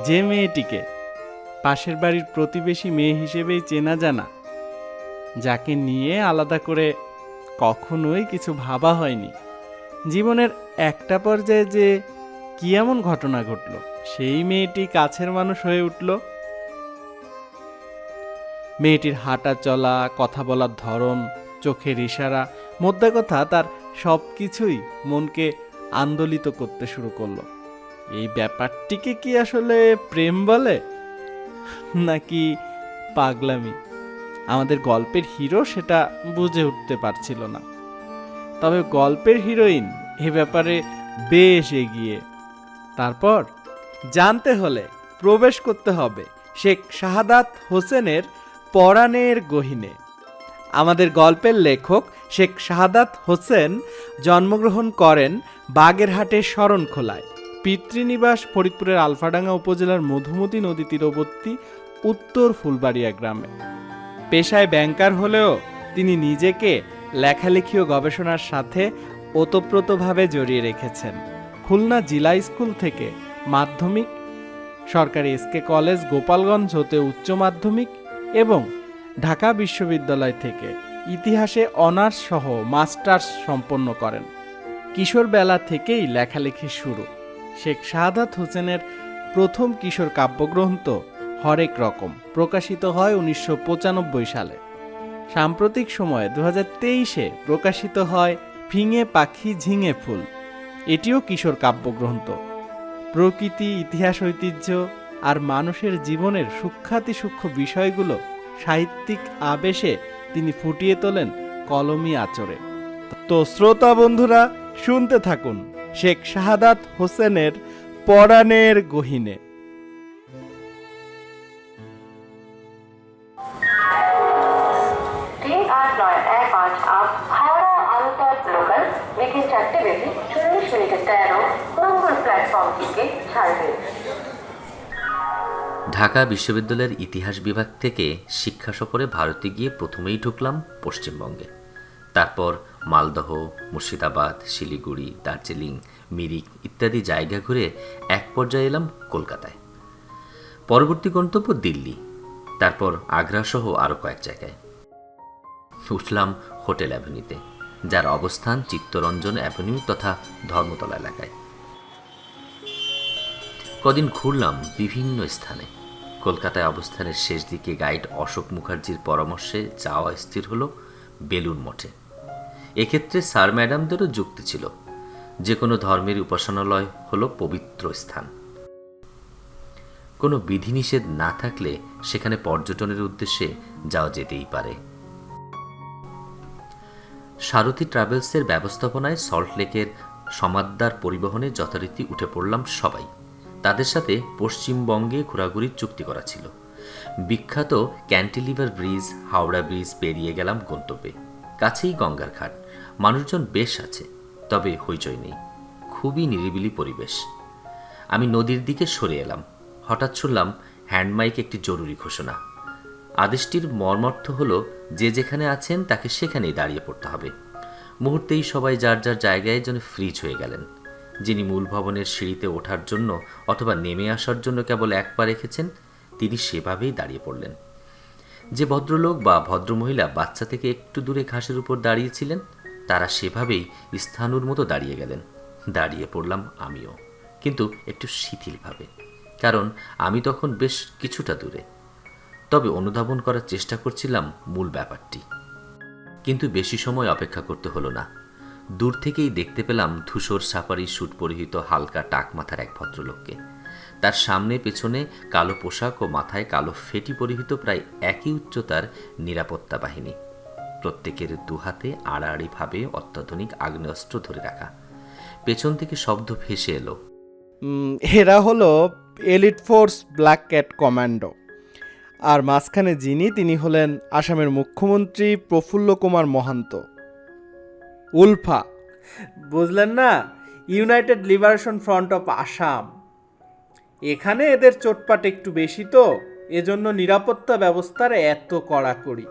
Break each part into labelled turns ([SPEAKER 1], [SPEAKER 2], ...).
[SPEAKER 1] যে মেয়েটিকে পাশের বাড়ির প্রতিবেশী মেয়ে হিসেবেই চেনা জানা, যাকে নিয়ে আলাদা করে কখনোই কিছু ভাবা হয়নি, জীবনের একটা পর্যায়ে যে কি এমন ঘটনা ঘটল, সেই মেয়েটি কাছের মানুষ হয়ে উঠল। মেয়েটির হাঁটা চলা, কথা বলার ধরন, চোখের ইশারা, মোদ্দা কথা তার সব কিছুই মনকে আন্দোলিত করতে শুরু করলো। এই ব্যাপারটিকে কি আসলে প্রেম বলে নাকি পাগলামি? আমাদের গল্পের হিরো সেটা বুঝে উঠতে পারছিল না। তবে গল্পের হিরোইন এ ব্যাপারে বেশ এগিয়ে। তারপর জানতে হলে প্রবেশ করতে হবে শেখ শাহাদাত হোসেনের পরাণের গহীনে। আমাদের গল্পের লেখক শেখ শাহাদাত হোসেন জন্মগ্রহণ করেন বাগেরহাটের শরণখোলায়। পিতৃনিবাস ফরিদপুরের আলফাডাঙ্গা উপজেলার মধুমতি নদী তীরবর্তী উত্তর ফুলবাড়িয়া গ্রামে। পেশায় ব্যাংকার হলেও তিনি নিজেকে লেখালেখি ও গবেষণার সাথে ওতপ্রোতভাবে জড়িয়ে রেখেছেন। খুলনা জিলা স্কুল থেকে মাধ্যমিক, সরকারি এসকে কলেজ গোপালগঞ্জ হতে উচ্চ মাধ্যমিক এবং ঢাকা বিশ্ববিদ্যালয় থেকে ইতিহাসে অনার্স সহ মাস্টার্স সম্পন্ন করেন। কিশোর বেলা থেকেই লেখালেখি শুরু। শেখ শাহাদাত হোসেনের প্রথম কিশোর কাব্যগ্রন্থ হরেক রকম প্রকাশিত হয় 1995 সালে। সাম্প্রতিক সময়ে 2023-এ প্রকাশিত হয় ফিঙে পাখি ঝিঙে ফুল। এটিও কিশোর কাব্যগ্রন্থ। প্রকৃতি, ইতিহাস, ঐতিহ্য আর মানুষের জীবনের সূক্ষ্মাতিসূক্ষ্ম বিষয়গুলো সাহিত্যিক আবেশে তিনি ফুটিয়ে তোলেন কলমি আঁচড়ে। তো শ্রোতা বন্ধুরা, শুনতে থাকুন শেখ শাহাদাত হোসেনের পরাণের গহীনে।
[SPEAKER 2] ঢাকা বিশ্ববিদ্যালয়ের ইতিহাস বিভাগ থেকে শিক্ষা সফরে ভারতে গিয়ে প্রথমেই ঢুকলাম পশ্চিমবঙ্গে। তারপর মালদহ, মুর্শিদাবাদ, শিলিগুড়ি, দার্জিলিং, মিরিক ইত্যাদি জায়গা ঘুরে এক পর্যায়ে এলাম কলকাতায়। পরবর্তী গন্তব্য দিল্লি, তারপর আগ্রা সহ আরও কয়েক জায়গায়। উঠলাম হোটেল অ্যাভিনিউতে, যার অবস্থান চিত্তরঞ্জন অ্যাভিনিউ তথা ধর্মতলা এলাকায়। কদিন ঘুরলাম বিভিন্ন স্থানে। কলকাতায় অবস্থানের শেষ দিকে গাইড অশোক মুখার্জির পরামর্শে যাওয়া স্থির হলো বেলুড় মঠে। এক্ষেত্রে স্যার ম্যাডামদেরও যুক্তি ছিল, যে কোনো ধর্মের উপাসনালয় হলো পবিত্র স্থান। কোনো বিধিনিষেধ না থাকলে সেখানে পর্যটনের উদ্দেশ্যে যাওয়া যেতেই পারে। সারথী ট্রাভেলসের ব্যবস্থাপনায় সল্টলেকের সমাদদার পরিবহনে যথারীতি উঠে পড়লাম সবাই। তাদের সাথে পশ্চিমবঙ্গে ঘোরাঘুরির চুক্তি করা ছিল। বিখ্যাত ক্যান্টিলিভার ব্রিজ, হাওড়া ব্রিজ পেরিয়ে গেলাম গন্তব্যে। কাছেই গঙ্গার ঘাট, মানুষজন বেশ আছে, তবে হইচই নেই, খুবই নিরিবিলি পরিবেশ। আমি নদীর দিকে সরে এলাম। হঠাৎ শুনলাম হ্যান্ডমাইক একটি জরুরি ঘোষণা। আদেশটির মর্মার্থ হলো, যে যেখানে আছেন তাকে সেখানেই দাঁড়িয়ে পড়তে হবে। মুহূর্তেই সবাই যার যার জায়গায় যেন ফ্রিজ হয়ে গেলেন। যিনি মূল ভবনের সিঁড়িতে ওঠার জন্য অথবা নেমে আসার জন্য কেবল এক পা রেখেছেন, তিনি সেভাবেই দাঁড়িয়ে পড়লেন। যে ভদ্রলোক বা ভদ্রমহিলা বাচ্চা থেকে একটু দূরে ঘাসের উপর দাঁড়িয়েছিলেন, তারা সেভাবেই স্থানুর মতো দাঁড়িয়ে গেলেন। দাঁড়িয়ে পড়লাম আমিও, কিন্তু একটু শিথিলভাবে, কারণ আমি তখন বেশ কিছুটা দূরে। তবে অনুধাবন করার চেষ্টা করছিলাম মূল ব্যাপারটি। কিন্তু বেশি সময় অপেক্ষা করতে হলো না। দূর থেকেই দেখতে পেলাম ধূসর সাফারি স্যুট পরিহিত হালকা টাক মাথার এক ভদ্রলোককে। তার সামনে পেছনে কালো পোশাক ও মাথায় কালো ফেটি পরিহিত প্রায় একই উচ্চতার নিরাপত্তা বাহিনী। প্রত্যেকের দুহাতে আড়াআড়িভাবে অত্যাধুনিক আগ্নেয়াস্ত্র ধরে রাখা। পেছন থেকে শব্দ ভেসে এলো,
[SPEAKER 1] এরা হলো elite force black cat commando. আর মাঝখানে যিনি, তিনি হলেন আসামের মুখ্যমন্ত্রী প্রফুল্ল কুমার মহান্ত, উলফা। বুঝলেন না? United liberation front of Assam. এখানে এদের চোটপাট একটু বেশি, তো এজন্য নিরাপত্তা ব্যবস্থার এত কড়াকড়ি।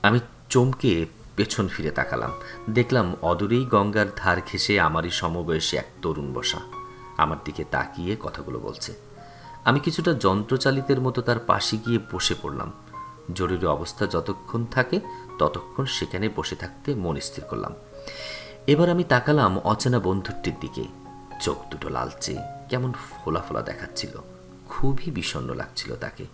[SPEAKER 2] আমি চমকে পেছন ফিরে তাকালাম। দেখলাম অদূরেই গঙ্গার ধার ঘেঁষে আমারই সমবয়সী এক তরুণ বসা। আমার দিকে তাকিয়ে কথাগুলো বলছে। আমি কিছুটা যন্ত্রচালিতের মতো তার পাশে গিয়ে বসে পড়লাম। জরুরি অবস্থা যতক্ষণ থাকে ততক্ষণ সেখানে বসে থাকতে মন স্থির করলাম। এবার আমি তাকালাম অচেনা বন্ধুটির দিকে। চোখ দুটো লালচে, কেমন ফোলা ফোলা দেখাচ্ছিল। খুবই বিষণ্ণ লাগছিল তাকে।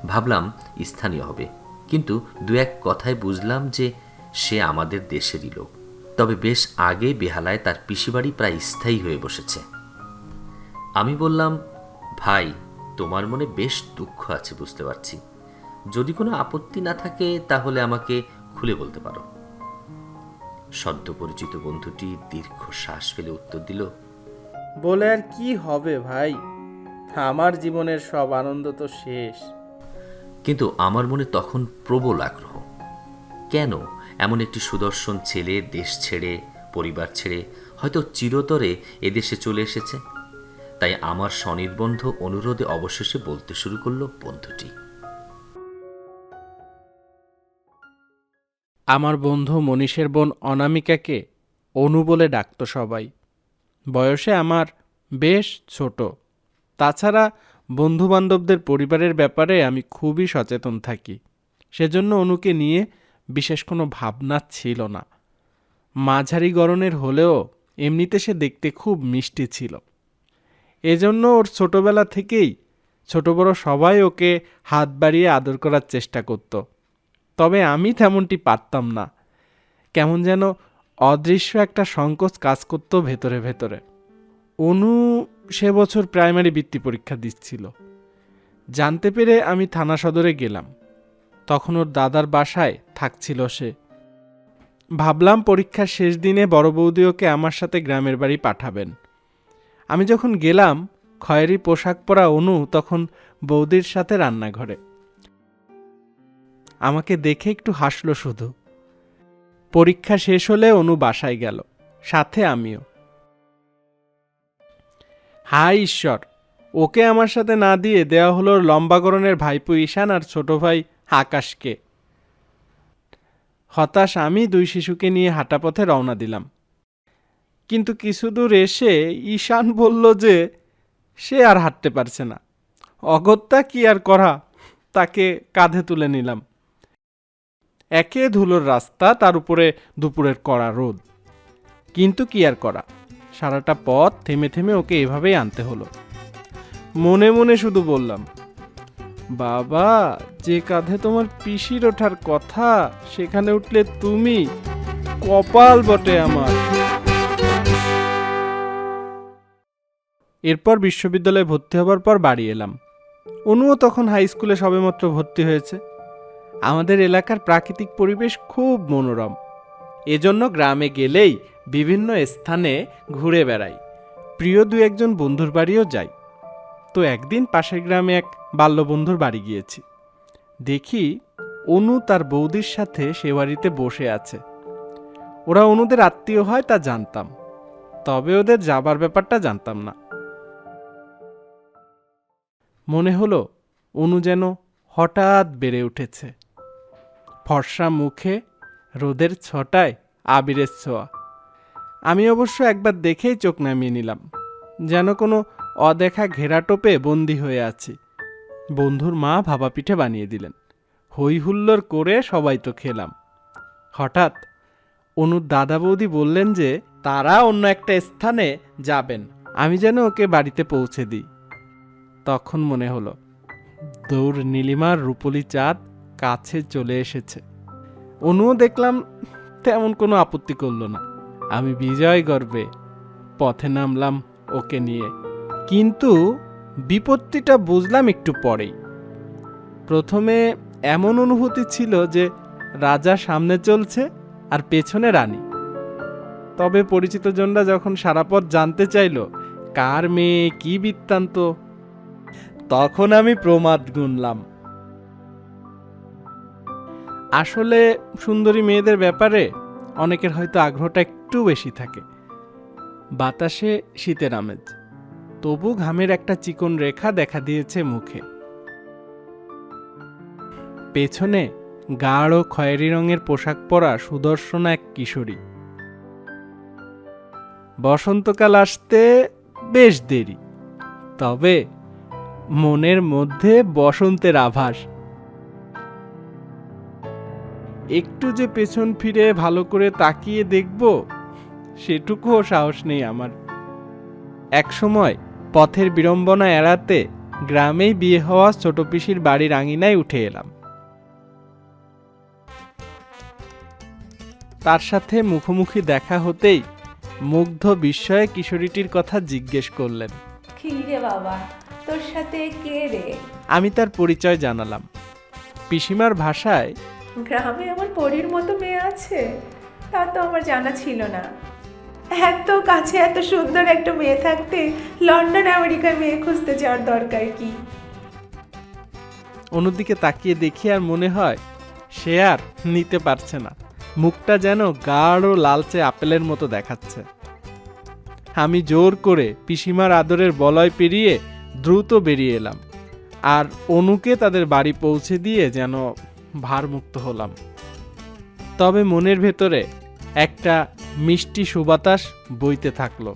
[SPEAKER 2] ভাবলাম স্থানীয় হবে, কিন্তু দু এক কথায় বুঝলাম যে সে আমাদের দেশেরই লোক। তবে বেশ আগে বেহালায় তার পিসিবাড়ি প্রায় স্থায়ী হয়ে বসেছে। আমি বললাম, ভাই, তোমার মনে বেশ দুঃখ আছে বুঝতে পারছি। যদি কোনো আপত্তি না থাকে তাহলে আমাকে খুলে বলতে পারো। সদ্য পরিচিত বন্ধুটি দীর্ঘ শ্বাস ফেলে উত্তর দিল,
[SPEAKER 1] বলে আর কি হবে ভাই, আমার জীবনের সব আনন্দ তো শেষ।
[SPEAKER 2] কিন্তু আমার মনে তখন প্রবল আগ্রহ। কেন এমন একটি সুদর্শন ছেলে দেশ ছেড়ে, পরিবার ছেড়ে হয়তো চিরতরে এদেশে চলে এসেছে? তাই আমার স্বনির্বন্ধ অনুরোধে অবশেষে বলতে শুরু করল বন্ধুটি।
[SPEAKER 1] আমার বন্ধু মনীষের বোন অনামিকাকে অনু বলে ডাকত সবাই। বয়সে আমার বেশ ছোট। তাছাড়া বন্ধুবান্ধবদের পরিবারের ব্যাপারে আমি খুবই সচেতন থাকি। সেজন্য অনুকে নিয়ে বিশেষ কোনো ভাবনা ছিল না। মাঝারি গড়নের হলেও এমনিতে সে দেখতে খুব মিষ্টি ছিল। এজন্য ওর ছোটবেলা থেকেই ছোট বড় সবাই ওকে হাত বাড়িয়ে আদর করার চেষ্টা করত। তবে আমি তেমনটি পারতাম না। কেমন যেন অদৃশ্য একটা সংকোচ কাজ করত ভেতরে ভেতরে। অনু সে বছর প্রাইমারি বৃত্তি পরীক্ষা দিচ্ছিল। জানতে পেরে আমি থানা সদরে গেলাম। তখন ওর দাদার বাসায় থাকছিল সে। ভাবলাম পরীক্ষার শেষ দিনে বড় বৌদি ওকে আমার সাথে গ্রামের বাড়ি পাঠাবেন। আমি যখন গেলাম, খয়েরি পোশাক পরা অনু তখন বৌদির সাথে রান্নাঘরে। আমাকে দেখে একটু হাসল শুধু। পরীক্ষা শেষ হলে অনু বাসায় গেল, সাথে আমিও। হায় ঈশ্বর, ওকে আমার সাথে না দিয়ে দেওয়া হলো লম্বা গড়নের ভাইপো ঈশান আর ছোট ভাই আকাশকে। হতাশ আমি দুই শিশুকে নিয়ে হাঁটাপথে রওনা দিলাম। কিন্তু কিছু দূর এসে ঈশান বলল যে সে আর হাঁটতে পারছে না। অগত্যা কি আর করা, তাকে কাঁধে তুলে নিলাম। একে ধুলোর রাস্তা, তার উপরে দুপুরের কড়া রোদ। কিন্তু কি আর করা, সারাটা পথ থেমে থেমে ওকে এভাবেই আনতে হলো। মনে মনে শুধু বললাম, বাবা, যে কাঁধে তোমার পিসির ওঠার কথা সেখানে উঠলে তুমি, কপাল বটে আমার। এরপর বিশ্ববিদ্যালয়ে ভর্তি হবার পর বাড়ি এলাম। অনুও তখন হাই স্কুলে সবেমাত্র ভর্তি হয়েছে। আমাদের এলাকার প্রাকৃতিক পরিবেশ খুব মনোরম। এজন্য গ্রামে গেলেই বিভিন্ন স্থানে ঘুরে বেড়াই। প্রিয় দু একজন বন্ধুর বাড়িও যাই। তো একদিন পাশের গ্রামে এক বাল্যবন্ধুর বাড়ি গিয়েছি। দেখি অনু তার বৌদির সাথে সে বাড়িতে বসে আছে। ওরা অনুদের আত্মীয় হয় তা জানতাম, তবে ওদের যাবার ব্যাপারটা জানতাম না। মনে হলো অনু যেন হঠাৎ বেড়ে উঠেছে। ফর্সা মুখে, রোদের ছটায় আবিরের ছোঁয়া। আমি অবশ্য একবার দেখেই চোখ নামিয়ে নিলাম, যেন কোনো অদেখা ঘেরাটোপে বন্দি হয়ে আছি। বন্ধুর মা ভাপা পিঠে বানিয়ে দিলেন। হই হুল্লোড় করে সবাই তো খেলাম। হঠাৎ অনুর দাদা বৌদি বললেন যে তারা অন্য একটা স্থানে যাবেন, আমি যেন ওকে বাড়িতে পৌঁছে দিই। তখন মনে হলো দৌড় নীলিমার রূপলি চাঁদ কাছে চলে এসেছে। অনুও দেখলাম তেমন কোনো আপত্তি করল না। আমি বিজয় গর্বে পথে নামলাম ওকে নিয়ে। কিন্তু বিপত্তিটা বুঝলাম একটু পরেই। প্রথমে এমন অনুভূতি ছিল যে রাজা সামনে চলছে আর পেছনে রানী। তবে পরিচিত জনরা যখন সারা পথ জানতে চাইল কার মেয়ে, কি বৃত্তান্ত, তখন আমি প্রমাদ গুনলাম। আসলে সুন্দরী মেয়েদের ব্যাপারে অনেকের হয়তো আগ্রহটা একটু বেশি থাকে। বাতাসে শীতের আমেজ, তবু ঘামের একটা চিকন রেখা দেখা দিয়েছে মুখে। পেছনে গাঢ় খয়েরি রঙের পোশাক পরা সুদর্শনা এক কিশোরী। বসন্তকাল আসতে বেশ দেরি, তবে মনের মধ্যে বসন্তের আভাস। একটু যে পেছন ফিরে ভালো করে তাকিয়ে দেখব সেটুকুও সাহস নেই আমার। একসময় পথের বিড়ম্বনা এড়াতে গ্রামেই বিয়ে হওয়া ছোট পিসির বাড়ির আঙিনায় উঠে এলাম। তার সাথে মুখোমুখি দেখা হতেই মুগ্ধ বিস্ময়ে কিশোরীটির কথা জিজ্ঞেস করলেন।
[SPEAKER 3] কি রে বাবা, তোর সাথে কে রে?
[SPEAKER 1] আমি তার পরিচয় জানালাম। পিসিমার ভাষায়,
[SPEAKER 3] গ্রামে আমার পরীর মতো মেয়ে আছে? তা তো আমার জানা ছিল না। এত কাছে এত সুন্দর একটা মেয়ে থাকতে লন্ডন আমেরিকায় মেয়ে খুঁজতে যাওয়ার দরকার কি?
[SPEAKER 1] অন্যদিকে তাকিয়ে দেখি আর মনে হয় সে আর নিতে পারছে না। মুখটা যেন গাঢ় লালচে আপেলের মতো দেখাচ্ছে। আমি জোর করে পিসিমার আদরের বলয় পেরিয়ে দ্রুত বেরিয়ে এলাম, আর অনুকে তাদের বাড়ি পৌঁছে দিয়ে যেন ভারমুক্ত হলাম। তবে মনের ভেতরে একটা মিষ্টি সুবাতাস বইতে থাকলো।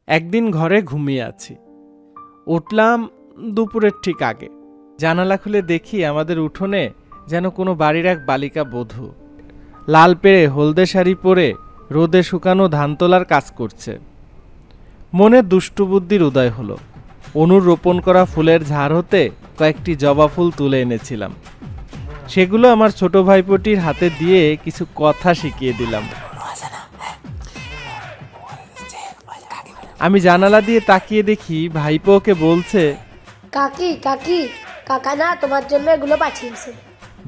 [SPEAKER 1] একদিন ঘরে ঘুমিয়ে আছি, উঠলাম দুপুরের ঠিক আগে। জানালা খুলে দেখি আমাদের উঠোনে যেন কোনো বাড়ির এক বালিকা বধূ লাল পেড়ে হলদে শাড়ি পরে রোদে শুকানো ধান তোলার কাজ করছে। মনে দুষ্টু বুদ্ধির উদয় হলো। অনুর রোপণ করা ফুলের ঝাড় হতে কয়েকটি জবা ফুল তুলে এনেছিলাম। সেগুলো আমার ছোট ভাইপোটির হাতে দিয়ে কিছু কথা শিখিয়ে দিলাম। আমি জানালা দিয়ে তাকিয়ে দেখি ভাইপো ওকে বলছে,
[SPEAKER 4] কাকি কাকি, কাকা না তোমার জন্য এগুলো পাঠিয়েছে।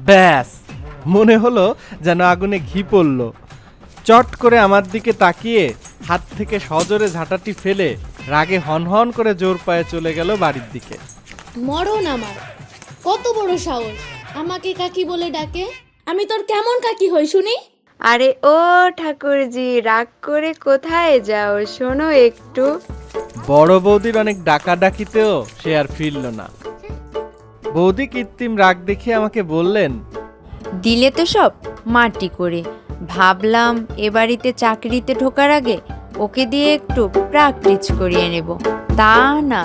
[SPEAKER 1] ব্যাস, মনে হলো যেন আগুনে ঘি পড়ল। চট করে আমার দিকে তাকিয়ে হাত থেকে সজোরে ঝাঁটাটি ফেলে রাগে হনহন করে জোর পায়ে চলে গেল বাড়ির দিকে।
[SPEAKER 5] মরণ আমার, কত বড় সাহস আমাকে কাকি বলে ডাকে! আমি তোর কেমন কাকি হই শুনি?
[SPEAKER 6] আরে ও ঠাকুরজি, রাগ করে কোথায় যাও, শোনো একটু।
[SPEAKER 1] বড় বৌদির অনেক ডাকাডাকিতেও সে আর ফিরল না। বৌদি কৃত্রিম রাগ দেখে আমাকে বললেন,
[SPEAKER 7] দিলে তো সব মাটি করে। ভাবলাম এ বাড়িতে চাকরিতে ঢোকার আগে ওকে দিয়ে একটু প্র্যাকটিস করিয়ে নেব, তা না,